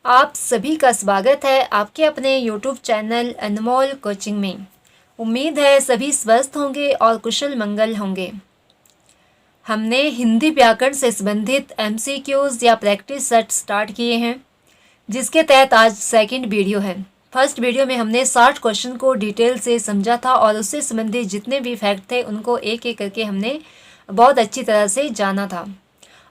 आप सभी का स्वागत है आपके अपने YouTube चैनल अनमोल कोचिंग में। उम्मीद है सभी स्वस्थ होंगे और कुशल मंगल होंगे। हमने हिंदी व्याकरण से संबंधित MCQs या प्रैक्टिस सेट स्टार्ट किए हैं, जिसके तहत आज सेकंड वीडियो है। फर्स्ट वीडियो में हमने 60 क्वेश्चन को डिटेल से समझा था और उससे संबंधित जितने भी फैक्ट थे उनको एक एक करके हमने बहुत अच्छी तरह से जाना था।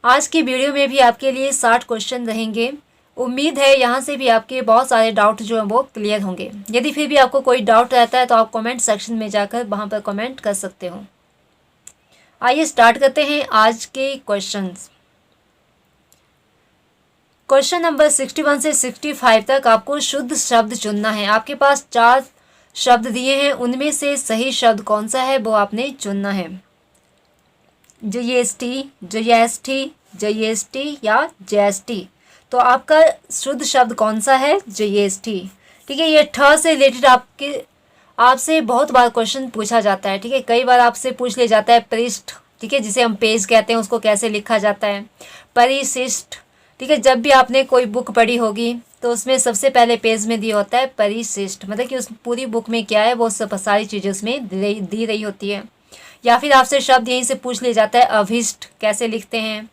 आज की वीडियो में भी आपके लिए 60 क्वेश्चन रहेंगे। उम्मीद है यहाँ से भी आपके बहुत सारे डाउट जो हैं वो क्लियर होंगे। यदि फिर भी आपको कोई डाउट रहता है तो आप कमेंट सेक्शन में जाकर वहाँ पर कमेंट कर सकते हो। आइए स्टार्ट करते हैं आज के क्वेश्चंस। क्वेश्चन नंबर 61 से 65 तक आपको शुद्ध शब्द चुनना है। आपके पास 4 शब्द दिए हैं, उनमें से सही शब्द कौन सा है वो आपने चुनना है। जीएसटी, जीएसटी, जीएसटी या जीएसटी। तो आपका शुद्ध शब्द कौन सा है? जीएसटी। ठीक है, ये ठ से रिलेटेड आपसे बहुत बार क्वेश्चन पूछा जाता है। ठीक है, कई बार आपसे पूछ लिया जाता है पृष्ठ, ठीक है, जिसे हम पेज कहते हैं, उसको कैसे लिखा जाता है। परिशिष्ट, ठीक है, जब भी आपने कोई बुक पढ़ी होगी तो उसमें सबसे पहले पेज में दिया होता है परिशिष्ट, मतलब कि उस पूरी बुक में क्या है वो सब सारी चीज़ें उसमें दी रही होती है। या फिर आपसे शब्द यहीं से पूछ लिया जाता है अभिष्ट कैसे लिखते हैं,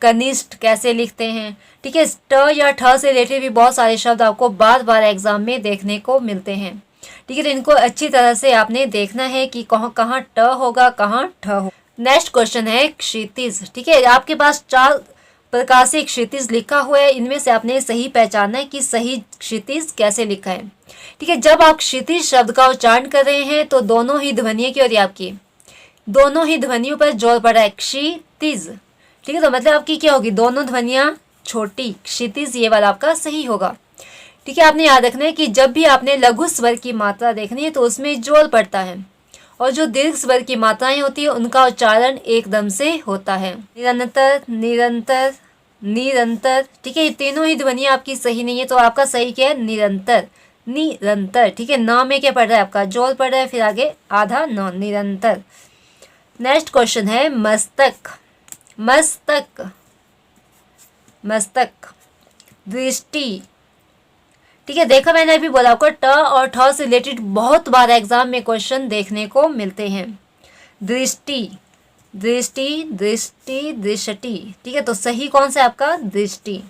कनिष्ठ कैसे लिखते हैं। ठीक है, ट या ठ से रिलेटेड भी बहुत सारे शब्द आपको बार बार एग्जाम में देखने को मिलते हैं। ठीक है, तो इनको अच्छी तरह से आपने देखना है कि कहाँ ट होगा, कहाँ ठ होगा। नेक्स्ट क्वेश्चन है क्षितिज। ठीक है, आपके पास 4 प्रकार से क्षितिज लिखा हुआ है, इनमें से आपने सही पहचानना है कि सही क्षितिज कैसे लिखा है। ठीक है, जब आप क्षितिज शब्द का उच्चारण कर रहे हैं तो दोनों ही ध्वनियों की और आपकी दोनों ही ध्वनियों पर जोर पड़ रहा है, क्षितिज। ठीक है, तो मतलब आपकी क्या होगी, दोनों ध्वनियां छोटी, क्षितिज, ये वाला आपका सही होगा। ठीक है, आपने याद रखना है कि जब भी आपने लघु स्वर की मात्रा देखनी है तो उसमें जोर पड़ता है, और जो दीर्घ स्वर की मात्राएं होती है उनका उच्चारण एकदम से होता है, निरंतर, निरंतर, निरंतर। ठीक है, ये तीनों ही ध्वनियां आपकी सही नहीं है, तो आपका सही क्या है, निरंतर, निरंतर। ठीक है, न में क्या पड़ रहा है, आपका जोर पड़ रहा है, फिर आगे आधा न, निरंतर। नेक्स्ट क्वेश्चन है मस्तक, मस्तक, मस्तक, दृष्टि। ठीक है, देखो मैंने अभी बोला आपको ट और ठ से रिलेटेड बहुत बार एग्जाम में क्वेश्चन देखने को मिलते हैं। दृष्टि, दृष्टि, दृष्टि, दृष्टि। ठीक है, तो सही कौन सा है आपका, दृष्टि।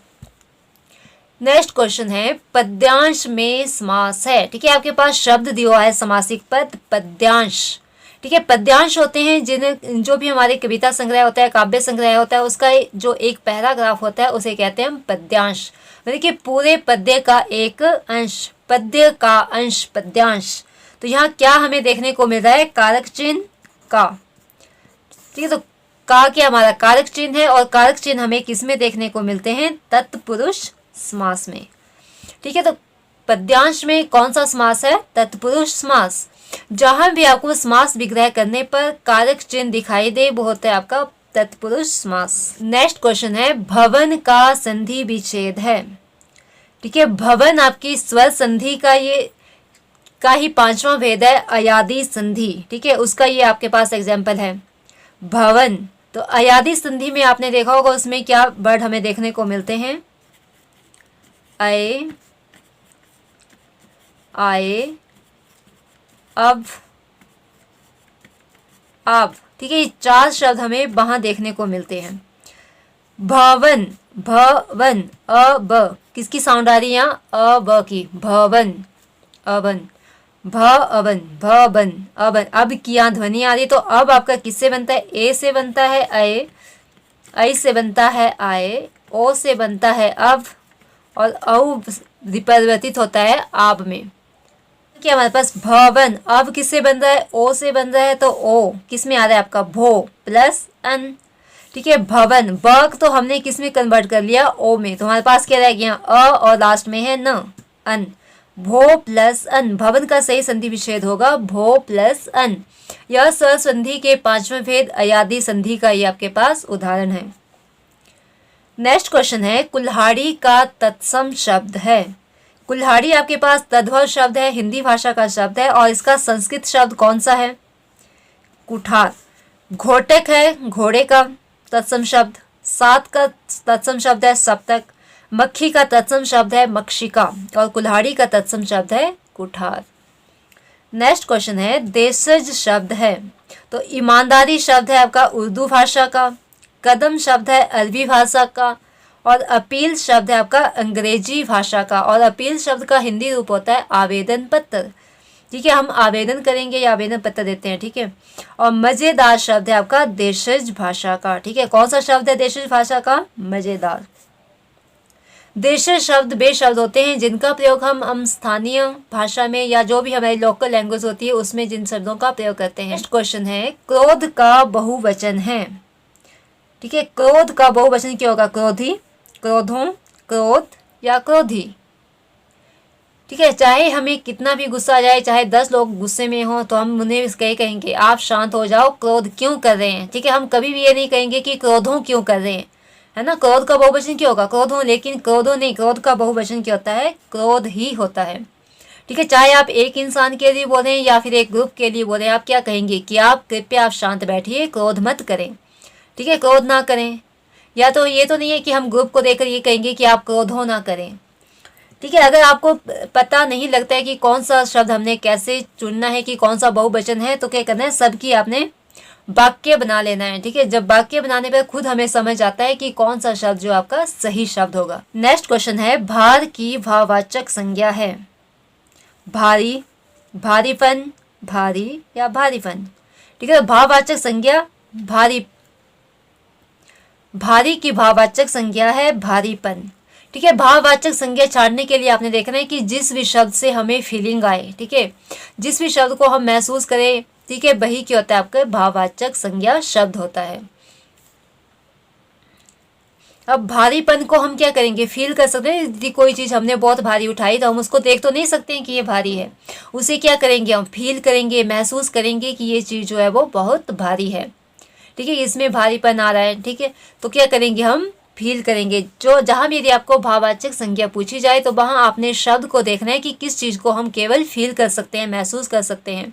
नेक्स्ट क्वेश्चन है पद्यांश में समास है। ठीक है, आपके पास शब्द दिया है समासिक पद, पद्यांश। ठीक है, पद्यांश होते हैं जिन्हें जो भी हमारे कविता संग्रह होता है, काव्य संग्रह होता है, उसका जो एक पैराग्राफ होता है उसे कहते हैं हम पद्यांश। मतलब कि पूरे पद्य का एक अंश, पद्य का अंश, पद्यांश। तो यहाँ क्या हमें देखने को मिल रहा है, कारक चिन्ह का। ठीक है, तो का क्या हमारा कारक चिन्ह है, और कारक चिन्ह हमें किस में देखने को मिलते हैं, तत्पुरुष समास में। ठीक है, तो पद्यांश में कौन सा समास है, तत्पुरुष समास। जहां भी आपको समास विग्रह करने पर कारक चिन्ह दिखाई दे वो होता है आपका तत्पुरुष समास। नेक्स्ट क्वेश्चन है भवन का संधि विच्छेद है। ठीक है, भवन आपकी स्वर संधि का ही 5वां भेद है, अयादि संधि। ठीक है, उसका ये आपके पास एग्जाम्पल है भवन। तो अयादि संधि में आपने देखा होगा उसमें क्या वर्ड हमें देखने को मिलते हैं, आए, आए, अब, आप। ठीक है, ये 4 शब्द हमें वहां देखने को मिलते हैं। भवन, भवन, अब, किसकी साउंड आ रही है यहाँ, अब की, भवन, अवन, भवन, भवन, अवन। अब की यहाँ ध्वनि आ रही, तो अब आपका किससे बनता है, ए से बनता है अय, ऐ से बनता है आए, ओ से बनता है अब, और औ परिवर्तित होता है आब में। क्या हमारे पास भवन, अब किससे बन रहा है, ओ से बन रहा है, तो ओ किस में आ रहा है आपका, भो प्लस अन। ठीक है, भवन, ब तो हमने किस में कन्वर्ट कर लिया, ओ में, तो हमारे पास क्या रह गया, अ और लास्ट में है न, अन। भो प्लस अन, भवन का सही संधि विच्छेद होगा भो प्लस अन। यह स्वर संधि के 5वें भेद अयादि संधि का ये आपके पास उदाहरण है। नेक्स्ट क्वेश्चन है कुल्हाड़ी का तत्सम शब्द है। कुल्हाड़ी आपके पास तद्भव शब्द है, हिंदी भाषा का शब्द है, और इसका संस्कृत शब्द कौन सा है, कुठार। घोटक है घोड़े का तत्सम शब्द, सात का तत्सम शब्द है सप्तक। मक्खी का तत्सम शब्द है मक्षिका और कुल्हाड़ी का तत्सम शब्द है कुठार। नेक्स्ट क्वेश्चन है देशज शब्द है, तो ईमानदारी शब्द है आपका उर्दू भाषा का, कदम शब्द है अरबी भाषा का, और अपील शब्द है आपका अंग्रेजी भाषा का। और अपील शब्द का हिंदी रूप होता है आवेदन पत्र। ठीक है, हम आवेदन करेंगे या आवेदन पत्र देते हैं। ठीक है, और मज़ेदार शब्द है आपका देशज भाषा का। ठीक है, कौन सा शब्द है देशज भाषा का? मज़ेदार। देशज शब्द वे शब्द होते हैं जिनका प्रयोग हम स्थानीय भाषा में या जो भी हमारी लोकल लैंग्वेज होती है उसमें जिन शब्दों का प्रयोग करते हैं। नेक्स्ट क्वेश्चन है क्रोध का बहुवचन है। ठीक है, क्रोध का बहुवचन क्या होगा? क्रोधी, क्रोधों, क्रोध या क्रोधी। ठीक है, चाहे हमें कितना भी गुस्सा आ जाए, चाहे 10 लोग गुस्से में हों, तो हम उन्हें कहेंगे आप शांत हो जाओ, क्रोध क्यों कर रहे हैं। ठीक है, हम कभी भी ये नहीं कहेंगे कि क्रोधों क्यों कर रहे हैं, है ना। क्रोध का बहुवचन क्या होगा? क्रोधों। लेकिन क्रोधों नहीं, क्रोध का बहुवचन क्या होता है? क्रोध ही होता है। ठीक है, चाहे आप एक इंसान के लिए बोलें या फिर एक ग्रुप के लिए बोलें, आप क्या कहेंगे कि आप कृपया आप शांत बैठिए, क्रोध मत करें। ठीक है, क्रोध ना करें। या तो ये तो नहीं है कि हम ग्रुप को देखकर ये कहेंगे कि आप क्रोधों ना करें। ठीक है, अगर आपको पता नहीं लगता है कि कौन सा शब्द हमने कैसे चुनना है, कि कौन सा बहुवचन है, तो क्या करना है, सबकी आपने वाक्य बना लेना है। ठीक है, जब वाक्य बनाने पर खुद हमें समझ आता है कि कौन सा शब्द जो आपका सही शब्द होगा। नेक्स्ट क्वेश्चन है भार की भाववाचक संज्ञा है। भारी, भारीपन, भारी या भारीपन। ठीक है, भाववाचक संज्ञा भारी, भारी की भाववाचक संज्ञा है भारीपन। ठीक है, भाववाचक संज्ञा छाड़ने के लिए आपने देखना है कि जिस भी शब्द से हमें फीलिंग आए, ठीक है, जिस भी शब्द को हम महसूस करें, ठीक है, वही क्या होता है आपका भाववाचक संज्ञा शब्द होता है। अब भारीपन को हम क्या करेंगे? फील कर सकते हैं। यदि कोई चीज़ हमने बहुत भारी उठाई तो हम उसको देख तो नहीं सकते हैं कि ये भारी है, उसे क्या करेंगे? हम फील करेंगे, महसूस करेंगे कि ये चीज़ जो है वो बहुत भारी है। ठीक है, इसमें भारीपन आ रहा है। ठीक है, तो क्या करेंगे? हम फील करेंगे। जो जहाँ भी यदि आपको भाववाचक संज्ञा पूछी जाए तो वहाँ आपने शब्द को देखना है कि किस चीज़ को हम केवल फील कर सकते हैं, महसूस कर सकते हैं।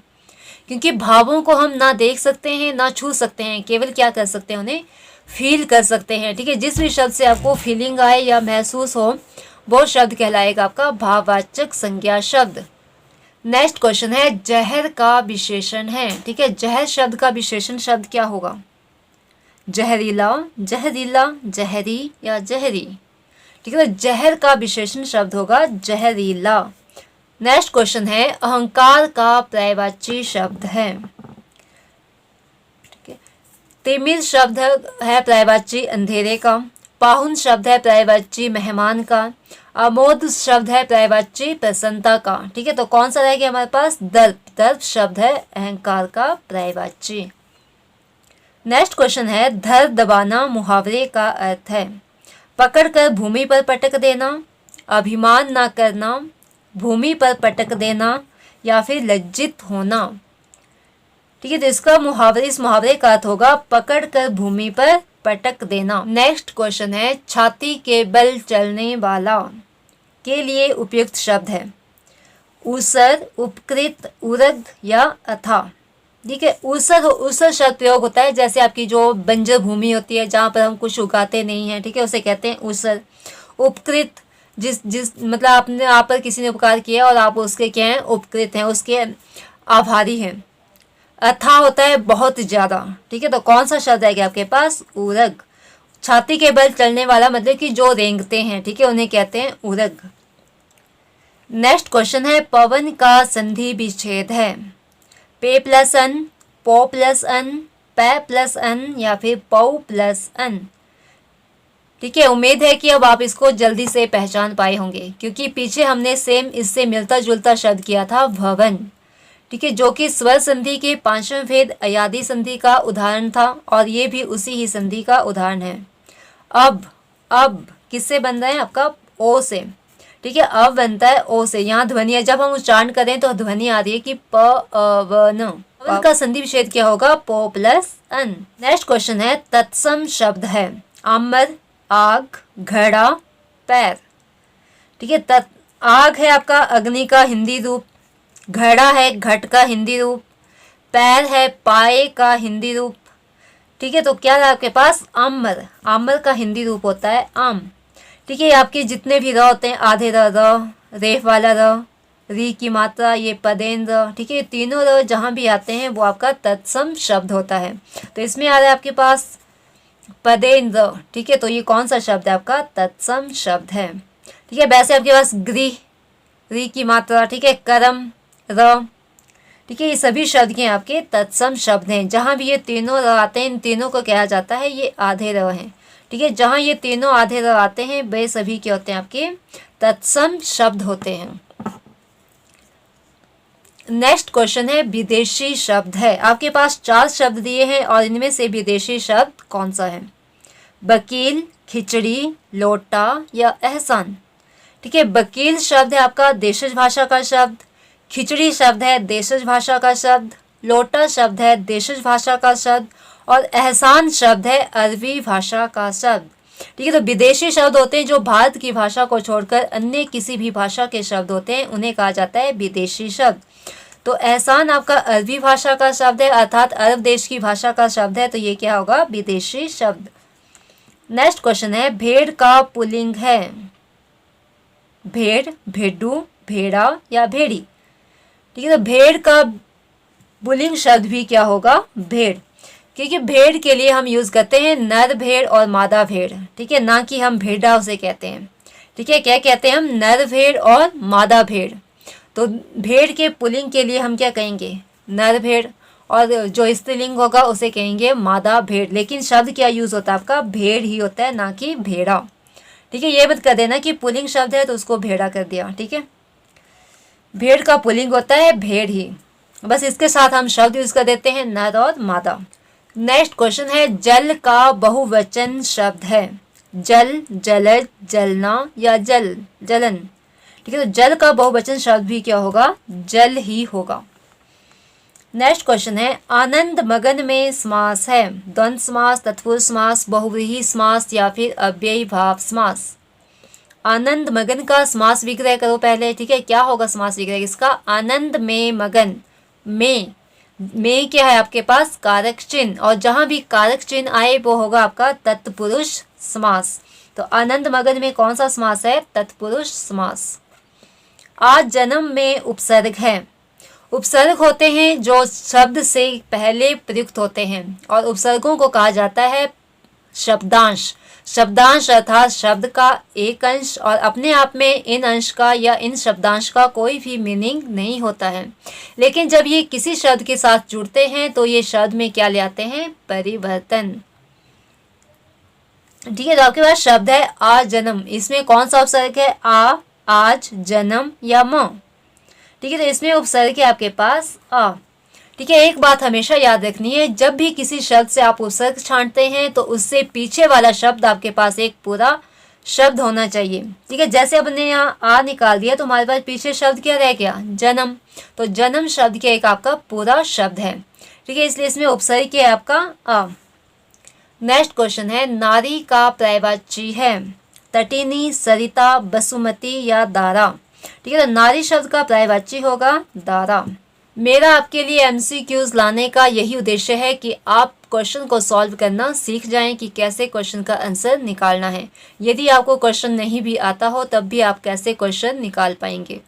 क्योंकि भावों को हम ना देख सकते हैं ना छू सकते हैं, केवल क्या कर सकते हैं? उन्हें फील कर सकते हैं। ठीक है, जिस भी शब्द से आपको फीलिंग आए या महसूस हो वो शब्द कहलाएगा आपका भाववाचक संज्ञा शब्द। नेक्स्ट क्वेश्चन है जहर का विशेषण है। ठीक है, जहर शब्द का विशेषण शब्द क्या होगा? जहरीला, जहरीला, जहरी या जहरी। ठीक है, जहर का विशेषण शब्द होगा जहरीला। नेक्स्ट क्वेश्चन है अहंकार का पर्यायवाची शब्द है। ठीक है, तिमिर शब्द है पर्यायवाची अंधेरे का, पाहुन शब्द है पर्यायवाची मेहमान का, अमोद शब्द है पर्यायवाची प्रसन्नता का। ठीक है, तो कौन सा रहेगा हमारे पास? दर्प। दर्प शब्द है अहंकार का पर्यायवाची। नेक्स्ट क्वेश्चन है धर दबाना मुहावरे का अर्थ है पकड़कर भूमि पर पटक देना, अभिमान ना करना, भूमि पर पटक देना या फिर लज्जित होना। ठीक है, तो इसका इस मुहावरे का अर्थ होगा पकड़कर भूमि पर पटक देना। नेक्स्ट क्वेश्चन है छाती के बल चलने वाला के लिए उपयुक्त शब्द है ऊसर, उपकृत, उरग या अथा। ठीक है, ऊसर शब्द प्रयोग होता है जैसे आपकी जो बंजर भूमि होती है जहाँ पर हम कुछ उगाते नहीं हैं। ठीक है, उसे कहते हैं ऊसर। उपकृत, जिस मतलब आपने आप पर किसी ने उपकार किया और आप उसके क्या हैं? उपकृत हैं, उसके आभारी हैं। अथा होता है बहुत ज़्यादा। ठीक है, तो कौन सा शब्द आएगा आपके पास? उरग। छाती के बल चलने वाला मतलब कि जो रेंगते हैं, ठीक है, उन्हें कहते हैं उरग। नेक्स्ट क्वेश्चन है पवन का संधि विच्छेद है पे प्लस अन, पो प्लस अन, पै प्लस अन या फिर पौ प्लस अन। ठीक है, उम्मीद है कि अब आप इसको जल्दी से पहचान पाए होंगे क्योंकि पीछे हमने सेम इससे मिलता जुलता शब्द किया था भवन। ठीक है, जो कि स्वर संधि के पांचवें भेद अयादी संधि का उदाहरण था और ये भी उसी ही संधि का उदाहरण है। अब किससे बन रहा है? आपका ओ से। ठीक है, अब बनता है ओ से। यहाँ ध्वनि है, जब हम उच्चारण करें तो ध्वनि आ रही है कि प अ न। पवन का संधि विच्छेद क्या होगा? पो प्लस अन। नेक्स्ट क्वेश्चन है तत्सम शब्द है आम्र, आग, घड़ा, पैर। ठीक है, आग है आपका अग्नि का हिंदी रूप, घड़ा है घट का हिंदी रूप, पैर है पाए का हिंदी रूप। ठीक है, तो क्या है आपके पास? आम्र। आम्र का हिंदी रूप होता है आम। ठीक है, आपके जितने भी र होते हैं, आधे र, रेफ वाला र, री की मात्रा, ये पदेन्द्र, ठीक है, तीनों र जहाँ भी आते हैं वो आपका तत्सम शब्द होता है। तो इसमें आ रहा है आपके पास पदेन्द्र, ठीक है, तो ये कौन सा शब्द है? आपका तत्सम शब्द है। ठीक है, वैसे आपके पास गृह, री की मात्रा, ठीक है, करम, र, ठीक है, ये सभी शब्द के आपके तत्सम शब्द हैं। जहाँ भी ये तीनों र आते हैं, इन तीनों को कहा जाता है ये आधे र हैं। ठीक है, जहाँ ये तीनों आधे र आते हैं वे सभी क्या होते हैं? आपके तत्सम शब्द होते हैं। नेक्स्ट क्वेश्चन है विदेशी शब्द है। आपके पास 4 शब्द दिए हैं और इनमें से विदेशी शब्द कौन सा है? वकील, खिचड़ी, लोटा या एहसान। ठीक है, वकील शब्द है आपका देशज भाषा का शब्द, खिचड़ी शब्द है देशज भाषा का शब्द, लोटा शब्द है देशज भाषा का शब्द और एहसान शब्द है अरबी भाषा का शब्द। ठीक है, तो विदेशी शब्द होते हैं जो भारत की भाषा को छोड़कर अन्य किसी भी भाषा के शब्द होते हैं, उन्हें कहा जाता है विदेशी शब्द। तो एहसान आपका अरबी भाषा का शब्द है, अर्थात अरब देश की भाषा का शब्द है, तो ये क्या होगा? विदेशी शब्द। नेक्स्ट क्वेश्चन है भेड़ का पुल्लिंग है। भेड़, भेड़ू, भेड़ा या भेड़ी। ठीक है, तो भेड़ का पुल्लिंग शब्द भी क्या होगा? भेड़, क्योंकि भेड़ के लिए हम यूज़ करते हैं नर भेड़ और मादा भेड़। ठीक है, ना कि हम भेड़ा उसे कहते हैं। ठीक है, क्या कहते हैं हम? नर भेड़ और मादा भेड़। तो भेड़ के पुल्लिंग के लिए हम क्या कहेंगे? नर भेड़, और जो स्त्रीलिंग होगा उसे कहेंगे मादा भेड़। लेकिन शब्द क्या यूज़ होता है? आपका भेड़ ही होता है, ना कि भेड़ा। ठीक है, ये मत कर देना कि पुल्लिंग शब्द है तो उसको भेड़ा कर दिया। ठीक है, भेड़ का पुल्लिंग होता है भेड़ ही, बस इसके साथ हम शब्द यूज़ कर देते हैं नर और मादा। नेक्स्ट क्वेश्चन है जल का बहुवचन शब्द है। जल, जलज, जलना या जल, जलन। ठीक है, तो जल का बहुवचन शब्द भी क्या होगा? जल ही होगा। नेक्स्ट क्वेश्चन है आनंद मगन में समास है। द्वंद्व समास, तत्पुरुष समास, बहुव्रीहि समास या फिर अव्ययी भाव समास। आनंद मगन का समास विग्रह करो पहले। ठीक है, क्या होगा समास विग्रह इसका? आनंद में मगन, में क्या है आपके पास? कारक चिन्ह, और जहां भी कारक चिन्ह आए वो होगा आपका तत्पुरुष समास। तो आनंद मगन में कौन सा समास है? तत्पुरुष समास। आज जन्म में उपसर्ग है। उपसर्ग होते हैं जो शब्द से पहले प्रयुक्त होते हैं, और उपसर्गों को कहा जाता है शब्दांश। शब्दांश अर्थात शब्द का एक अंश, और अपने आप में इन अंश का या इन शब्दांश का कोई भी मीनिंग नहीं होता है, लेकिन जब ये किसी शब्द के साथ जुड़ते हैं तो ये शब्द में क्या ले आते हैं? परिवर्तन। ठीक है, तो आपके पास शब्द है आ जन्म, इसमें कौन सा उपसर्ग है? आ, आज, जन्म या म। ठीक है, तो इसमें उपसर्ग है आपके पास आ। ठीक है, एक बात हमेशा याद रखनी है, जब भी किसी शब्द से आप उपसर्ग छांटते हैं तो उससे पीछे वाला शब्द आपके पास एक पूरा शब्द होना चाहिए। ठीक है, जैसे अपने यहाँ आ निकाल दिया तो हमारे पास पीछे शब्द क्या रह गया? जन्म। तो जन्म शब्द के एक आपका पूरा शब्द है। ठीक है, इसलिए इसमें उपसर्ग क्या है? आपका आ। नेक्स्ट क्वेश्चन है नारी का पर्यायवाची है। तटिनी, सरिता, बसुमती या दारा। ठीक है, तो नारी शब्द का पर्यायवाची होगा दारा। मेरा आपके लिए MCQs लाने का यही उद्देश्य है कि आप क्वेश्चन को सॉल्व करना सीख जाएं कि कैसे क्वेश्चन का आंसर निकालना है। यदि आपको क्वेश्चन नहीं भी आता हो तब भी आप कैसे क्वेश्चन निकाल पाएंगे।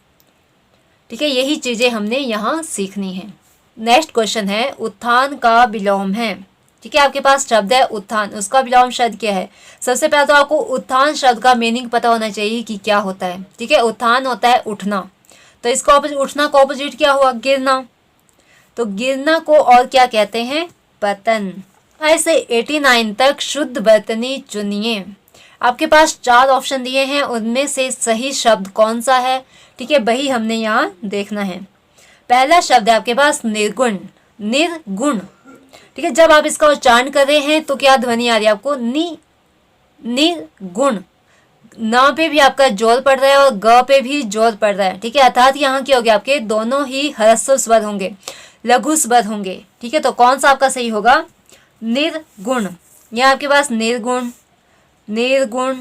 ठीक है, यही चीज़ें हमने यहाँ सीखनी है। नेक्स्ट क्वेश्चन है उत्थान का विलोम है। ठीक है, आपके पास शब्द है उत्थान, उसका विलोम शब्द क्या है? सबसे पहले तो आपको उत्थान शब्द का मीनिंग पता होना चाहिए कि क्या होता है। ठीक है, उत्थान होता है उठना, तो इसका उठना का ऑपोजिट क्या हुआ? गिरना। तो गिरना को और क्या कहते हैं? पतन। ऐसे 89 तक शुद्ध वर्तनी चुनिए। आपके पास 4 ऑप्शन दिए हैं, उनमें से सही शब्द कौन सा है? ठीक है, वही हमने यहाँ देखना है। पहला शब्द है आपके पास निर्गुण, निर्गुण। ठीक है, जब आप इसका उच्चारण कर रहे हैं तो क्या ध्वनि आ रही है आपको? नी, निर्गुण। न पे भी आपका जोर पड़ रहा है और ग पे भी जोर पड़ रहा है। ठीक है, अर्थात यहाँ क्या हो गया? आपके दोनों ही ह्रस्व स्वर होंगे, लघु स्वर होंगे। ठीक है, तो कौन सा आपका सही होगा? निर्गुण। यहाँ आपके पास निर्गुण, निर्गुण,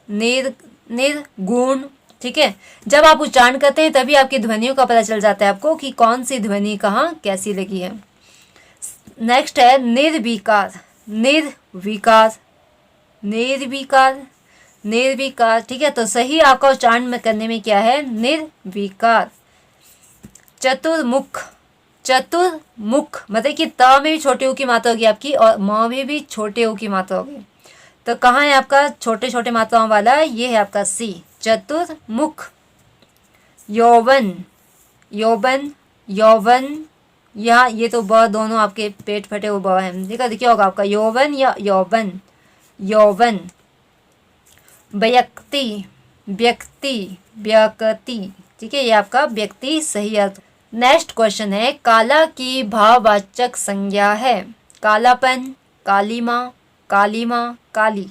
निर्गुण। ठीक है, जब आप उच्चारण करते हैं तभी आपकी ध्वनियों का पता चल जाता है आपको कि कौन सी ध्वनि कहाँ कैसी लगी है। नेक्स्ट है निर्विकार, निर्विकार, निर्विकार, निर्विकार। ठीक है, तो सही आपका उच्चारण करने में क्या है, निर्विकार। चतुर्मुख, चतुर्मुख मतलब कि त में भी छोटे ऊ की मात्रा होगी आपकी और म में भी छोटे ऊ की मात्रा होगी। तो कहाँ है आपका छोटे छोटे मात्राओं वाला, ये है आपका सी, चतुर्मुख। यौवन, यौवन, यौवन, यहाँ ये तो ब दोनों आपके पेट फटे वो ब है, देखा देखिए होगा आपका यौवन या यौवन, यौवन। व्यक्ति, व्यक्ति, व्यक्ति। ठीक है, ये आपका व्यक्ति सही अर्थ। नेक्स्ट क्वेश्चन है, काला की भाववाचक संज्ञा है, कालापन, कालीमा, कालीमा, काली।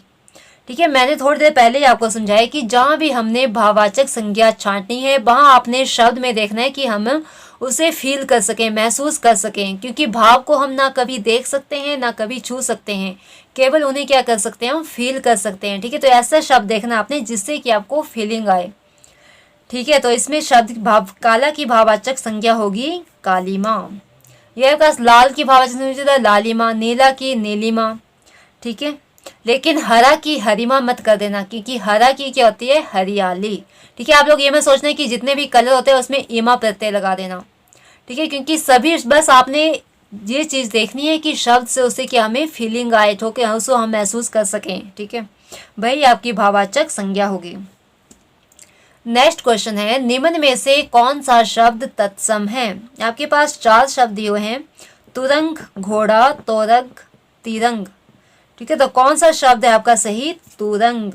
ठीक है, मैंने थोड़ी देर पहले ही आपको समझाया कि जहाँ भी हमने भाववाचक संज्ञा छांटनी है वहाँ आपने शब्द में देखना है कि हम उसे फील कर सकें, महसूस कर सकें, क्योंकि भाव को हम ना कभी देख सकते हैं ना कभी छू सकते हैं, केवल उन्हें क्या कर सकते हैं, हम फील कर सकते हैं। ठीक है, तो ऐसा शब्द देखना आपने जिससे कि आपको फीलिंग आए। ठीक है, तो इसमें शब्द भाव, काला की भाववाचक संज्ञा होगी कालीमा। यह लाल की भाववाचक संज्ञा लालिमा, नीला की नीलिमा। ठीक है, लेकिन हरा की हरिमा मत कर देना, क्योंकि हरा की क्या होती है, हरियाली। ठीक है, आप लोग ये मत सोचना कि जितने भी कलर होते हैं उसमें इमा प्रत्यय लगा देना। ठीक है, क्योंकि सभी बस आपने ये चीज़ देखनी है कि शब्द से उसे कि हमें फीलिंग आए, ठोके उसको हम महसूस कर सकें। ठीक है, वही आपकी भाववाचक संज्ञा होगी। नेक्स्ट क्वेश्चन है, निम्न में से कौन सा शब्द तत्सम है। आपके पास 4 शब्द दिए हुए हैं, तुरंग, घोड़ा, तोरग, तिरंग। ठीक है, तो कौन सा शब्द है आपका सही, तुरंग,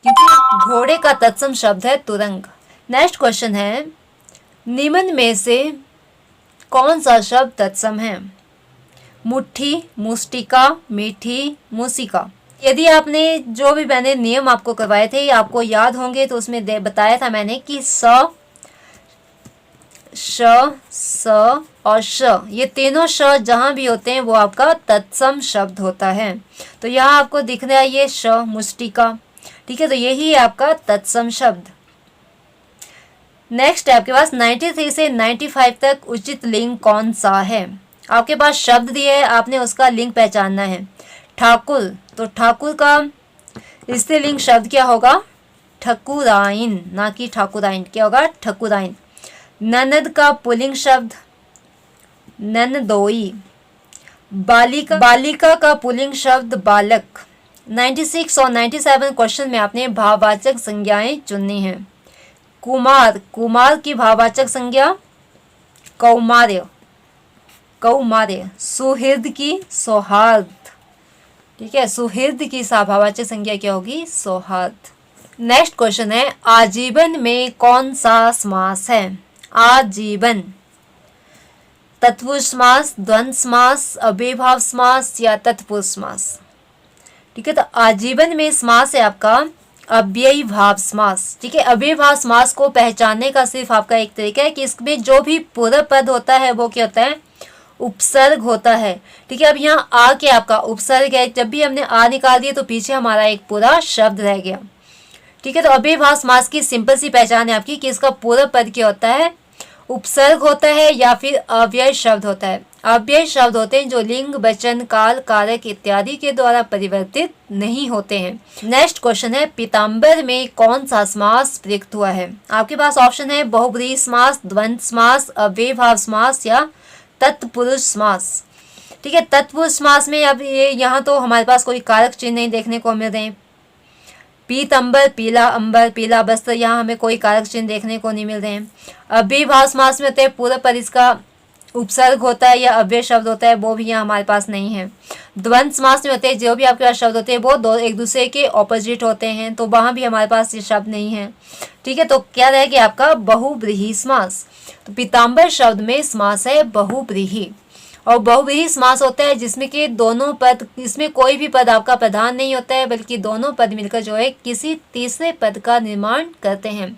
क्योंकि घोड़े का तत्सम शब्द है तुरंग। नेक्स्ट क्वेश्चन है, निम्न में से कौन सा शब्द तत्सम है, मुट्ठी, मुष्टिका, मीठी, मूसिका। यदि आपने जो भी मैंने नियम आपको करवाए थे आपको याद होंगे तो उसमें बताया था मैंने कि स, श, स और श, ये तीनों श जहाँ भी होते हैं वो आपका तत्सम शब्द होता है। तो यहाँ आपको दिख रहा है ये श, मुष्टिका। ठीक है, तो यही है आपका तत्सम शब्द। नेक्स्ट है आपके पास 93 से 95 तक उचित लिंग कौन सा है। आपके पास शब्द दिए है, आपने उसका लिंग पहचानना है। ठाकुर, तो ठाकुर का स्त्रीलिंग शब्द क्या होगा, ठकुराइन, ना कि ठाकुराइन, क्या होगा, ठकुराइन। ननद का पुल्लिंग शब्द ननदोई। बालिका, बालिका का पुल्लिंग शब्द बालक। 96 और 97 क्वेश्चन में आपने भाववाचक संज्ञाएं चुननी हैं। कुमार, कुमार की भाववाचक संज्ञा कौमार्य, कौमार्य। सुहृद की सौहार्द। ठीक है, सुहृद की भाववाचक संज्ञा क्या होगी, सौहार्द। नेक्स्ट क्वेश्चन है, आजीवन में कौन सा समास है। आजीवन, तत्पुरुष समास, द्वंद्व समास, अव्ययभाव समास या तत्पुरुष समास। ठीक है, तो आजीवन में समास है आपका अव्ययभाव समास। ठीक है, अव्ययभाव समास को पहचानने का सिर्फ आपका एक तरीका है कि इसमें जो भी पूरा पद होता है वो क्या होता है, उपसर्ग होता है। ठीक है, अब यहाँ आ के आपका उपसर्ग है, जब भी हमने आ निकाल दिया तो पीछे हमारा एक पूरा शब्द रह गया। ठीक है, तो अव्ययभाव समास की सिंपल सी पहचान है आपकी कि इसका पूरा पद क्या होता है, उपसर्ग होता है या फिर अव्यय शब्द होता है। अव्यय शब्द होते हैं जो लिंग, वचन, काल, कारक इत्यादि के द्वारा परिवर्तित नहीं होते हैं। नेक्स्ट क्वेश्चन है, पीताम्बर में कौन सा समास प्रयुक्त हुआ है। आपके पास ऑप्शन है बहुब्रीहि समास, द्वंद्व समास, अव्ययभाव समास या तत्पुरुष समास। ठीक है, तत्पुरुष समास में अब ये यहाँ तो हमारे पास कोई कारक चिन्ह नहीं देखने को मिल रहे हैं। पीताम्बर, पीला अंबर, पीला वस्त्र, यहाँ हमें कोई कारक चिन्ह देखने को नहीं मिल रहे हैं। अव्ययभाव समास में होते हैं पूरा पर इसका उपसर्ग होता है या अव्यय शब्द होता है, वो भी यहाँ हमारे पास नहीं है। द्वंद्व समास में होते हैं जो भी आपके पास शब्द होते हैं वो दो एक दूसरे के ऑपोजिट होते हैं, तो वहाँ भी हमारे पास ये शब्द नहीं है। ठीक है, तो क्या रहेगा आपका बहुब्रीहि समास। तो पीताम्बर शब्द में समास है बहुब्रीहि, और बहुब्रीहि समास होता है जिसमें कि दोनों पद, इसमें कोई भी पद आपका प्रधान नहीं होता है बल्कि दोनों पद मिलकर जो है किसी तीसरे पद का निर्माण करते हैं,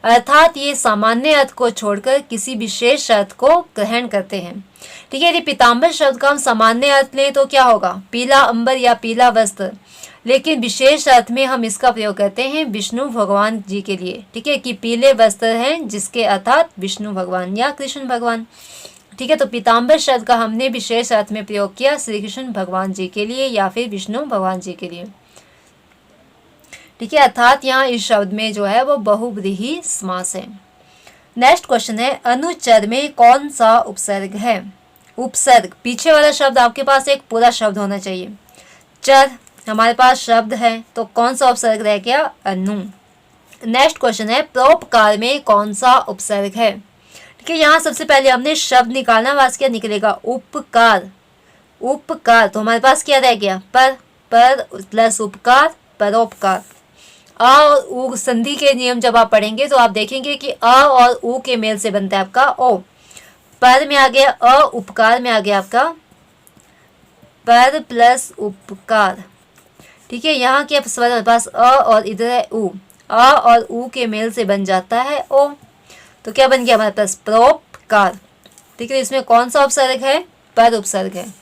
अर्थात ये सामान्य अर्थ को छोड़कर किसी विशेष अर्थ को ग्रहण करते हैं। ठीक है, यदि पीताम्बर शब्द का हम सामान्य अर्थ लें तो क्या होगा, पीला अंबर या पीला वस्त्र, लेकिन विशेष अर्थ में हम इसका प्रयोग करते हैं विष्णु भगवान जी के लिए। ठीक है, कि पीले वस्त्र हैं जिसके अर्थात विष्णु भगवान या कृष्ण भगवान। ठीक है, तो पीताम्बर शब्द का हमने विशेष अर्थ में प्रयोग किया श्री कृष्ण भगवान जी के लिए या फिर विष्णु भगवान जी के लिए। ठीक है, अर्थात यहाँ इस शब्द में जो है वो बहुव्रीहि समास है। नेक्स्ट क्वेश्चन है, अनुचर में कौन सा उपसर्ग है? उपसर्ग, पीछे वाला शब्द आपके पास एक पूरा शब्द होना चाहिए। चर हमारे पास शब्द है, तो कौन सा उपसर्ग रह गया? अनु। नेक्स्ट क्वेश्चन है, परोपकार में कौन सा उपसर्ग है? ठीक है, यहाँ सबसे पहले हमने शब्द निकालना, वास क्या निकलेगा? उपकार। उपकार, तो हमारे पास क्या रह गया? पर प्लस उपकार, परोपकार। अ और उ संधि के नियम जब आप पढ़ेंगे तो आप देखेंगे कि अ और उ के मेल से बनता है आपका ओ। पर में आ गया अ, उपकार में आ गया आपका पर प्लस उपकार। ठीक है, यहाँ के स्वर हमारे पास अ और इधर है उ, अ और उ के मेल से बन जाता है ओ, तो क्या बन गया हमारे पास? परोपकार। ठीक है, इसमें कौन सा उपसर्ग है? पर उपसर्ग है।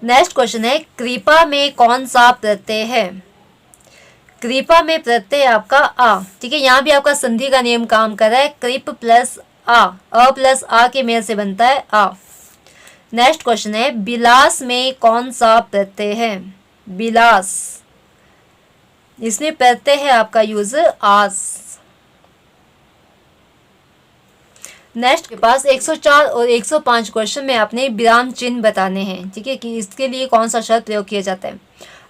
नेक्स्ट क्वेश्चन है, कृपा में कौन सा प्रत्यय है? कृपा में प्रत्यय आपका आ। ठीक है, यहाँ भी आपका संधि का नियम काम कर रहा है। कृप प्लस आ, अ प्लस आ के मेल से बनता है आ। नेक्स्ट क्वेश्चन है, बिलास में कौन सा प्रत्यय है? बिलास, इसमें प्रत्यय है आपका यूज आस। नेक्स्ट के पास 104 और 105 क्वेश्चन में आपने विराम चिन्ह बताने हैं। ठीक है, कि इसके लिए कौन सा शब्द प्रयोग किया जाता है।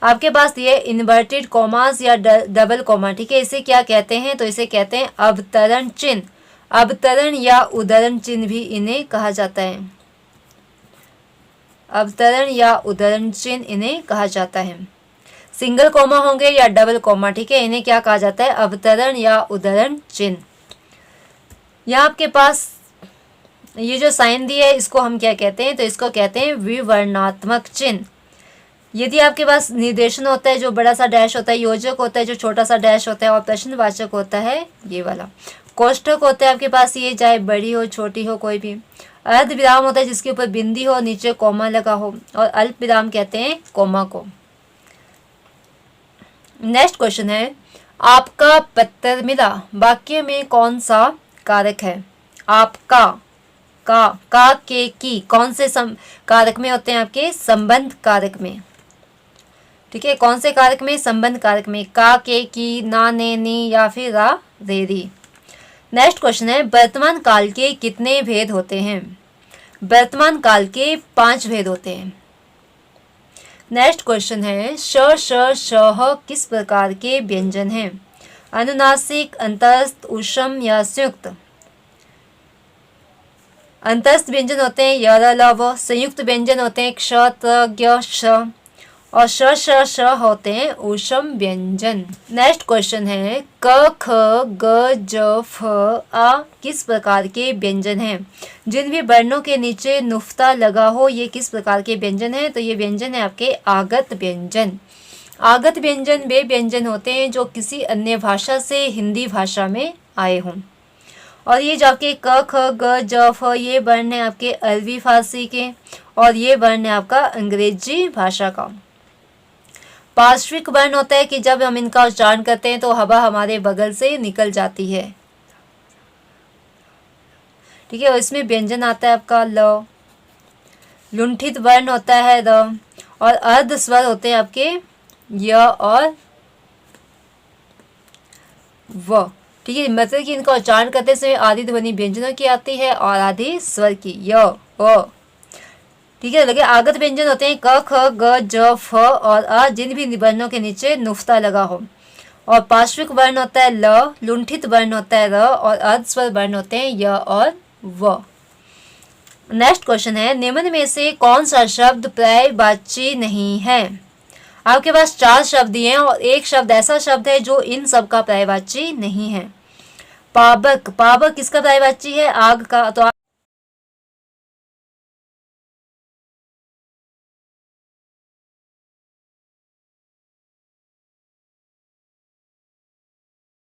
आपके पास ये इन्वर्टेड कॉमास या डबल कॉमा। ठीक है, इसे क्या कहते हैं? तो इसे कहते हैं अवतरण चिन्ह। अवतरण या उद्धरण चिन्ह भी इन्हें कहा जाता है। अवतरण या उद्धरण चिन्ह इन्हें कहा जाता है। सिंगल कॉमा होंगे या डबल कॉमा, ठीक है, इन्हें क्या कहा जाता है? अवतरण या उद्धरण चिन्ह। यहाँ आपके पास ये जो साइन दिया है इसको हम क्या कहते हैं? तो इसको कहते हैं विवर्णात्मक चिन्ह। यदि आपके पास निर्देशन होता है, जो बड़ा सा डैश होता है, योजक होता है जो छोटा सा डैश होता है, और प्रश्नवाचक होता है ये वाला, कोष्ठक होता है आपके पास ये, चाहे बड़ी हो छोटी हो कोई भी, अर्ध विराम होता है जिसके ऊपर बिंदी हो, नीचे कोमा लगा हो, और अल्प विराम कहते हैं कोमा को। नेक्स्ट क्वेश्चन है, आपका पत्र मिला वाक्य में कौन सा कारक है? आपका, का के की कौन से कारक में होते हैं? आपके संबंध कारक में। ठीक है, कौन से कारक में? संबंध कारक में। का के की, ना ने नी, या फिर रा रे री। नेक्स्ट क्वेश्चन है, वर्तमान काल के कितने भेद होते हैं? वर्तमान काल के 5 भेद होते हैं। नेक्स्ट क्वेश्चन है, श श श किस प्रकार के व्यंजन हैं? अनुनासिक, अंतस्थ, ऊष्म या संयुक्त? अंतस्थ व्यंजन होते हैं य र ल व, संयुक्त व्यंजन होते हैं क्ष त ग श, और श श श होते हैं ऊष्म व्यंजन। नेक्स्ट क्वेश्चन है, क ख ग ज फ आ किस प्रकार के व्यंजन हैं? जिन भी वर्णों के नीचे नुक्ता लगा हो ये किस प्रकार के व्यंजन हैं? तो ये व्यंजन है आपके आगत व्यंजन। आगत व्यंजन वे व्यंजन होते हैं जो किसी अन्य भाषा से हिंदी भाषा में आए हों। और ये जो आपके क ख ग ज फ ये वर्ण है आपके अरबी फारसी के, और ये वर्ण है आपका अंग्रेजी भाषा का। पार्श्विक वर्ण होता है कि जब हम इनका उच्चारण करते हैं तो हवा हमारे बगल से निकल जाती है। ठीक है, और इसमें व्यंजन आता है आपका ल। लुंठित वर्ण होता है र, और अर्ध स्वर होते हैं आपके य और व। ठीक है, मतलब कि इनका उच्चारण करते समय आदि ध्वनि व्यंजनों की आती है और आदि स्वर की, य अ। ठीक है, लगे आगत व्यंजन होते हैं क ख ग ज फ और अ जिन भी वर्णों के नीचे नुक्ता लगा हो। और पार्श्विक वर्ण होता है ल, लुंठित वर्ण होता है र, और अर्ध स्वर वर्ण होते हैं य और व। नेक्स्ट क्वेश्चन है, निम्न में से कौन सा शब्द पर्यायवाची नहीं है? आपके पास 4 शब्द दिए हैं और एक शब्द ऐसा शब्द है जो इन सब का पर्यायवाची नहीं है। पावक, पावक किसका पर्यायवाची है? आग का। तो